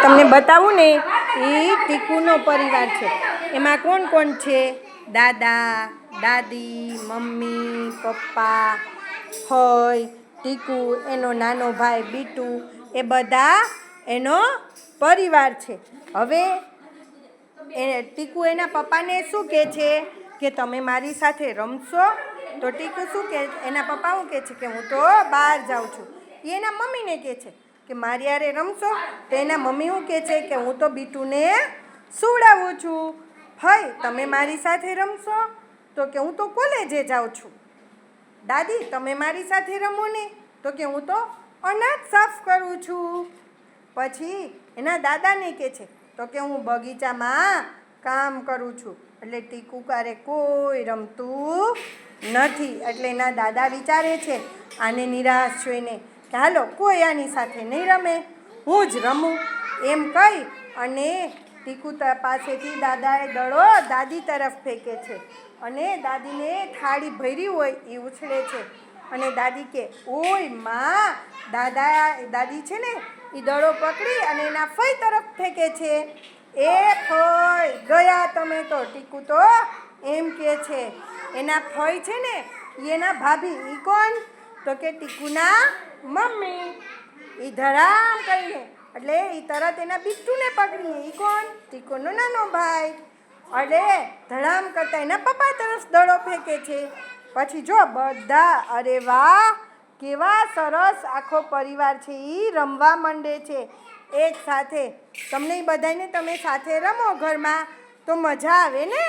તમને બતાવું ને એ ટીકુનો પરિવાર છે. એમાં કોણ કોણ છે? દાદા, દાદી, મમ્મી, પપ્પા, ફઈ, ટીકુ, એનો નાનો ભાઈ બીટુ, એ બધા એનો પરિવાર છે. હવે ટીકુ એના પપ્પાને શું કહે છે કે તમે મારી સાથે રમશો? તો ટીકુ શું કહે? એના પપ્પા શું કહે છે કે હું તો બહાર જાઉં છું. એ એના મમ્મીને કહે છે કે મારી હારે રમશો? તો એના મમ્મી શું કહે છે કે હું તો બીટુને સુવડાવું છું. ફઈ તમે મારી સાથે રમશો? તો કે હું તો કોલેજે જાઉં છું. દાદી તમે મારી સાથે રમો ને? તો કે હું તો અનાજ સાફ કરું છું. પછી એના દાદાને કહે છે તો કે હું બગીચામાં કામ કરું છું. એટલે ટીકુ કારે કોઈ રમતું નથી. એટલે એના દાદા વિચારે છે આને નિરાશ જોઈને કે હાલો કોઈ આની સાથે નહીં રમે, હું જ રમું. એમ કહી અને ટીકુ પાસેથી દાદાએ દડો દાદી તરફ ફેંકે છે અને દાદીને થાળી ભરી હોય એ ઉછળે છે. અને દાદી કે ઓય માં, દાદી છે ને એ દડો પકડી અને એના ફઈ તરફ ફેંકે છે. એ ફઈ ગયા તમે તો. ટીકુ તો એમ કે છે. એના ફઈ છે ને એના ભાભી, એ કોણ? તો કે ટીકુના મમ્મી. એ ધડામ કરીને એટલે એ તરત એના બીટુને પકડી. એ કોણ? ટીકુનો નાનો ભાઈ. એટલે ધડામ કરતા એના પપ્પા તરફ દડો ફેંકે છે. પછી જો બધા, અરે વાહ કેવા સરસ આખો પરિવાર છે એ રમવા માંડે છે એક સાથે. તમને બધાને તમે સાથે રમો ઘરમાં તો મજા આવે ને.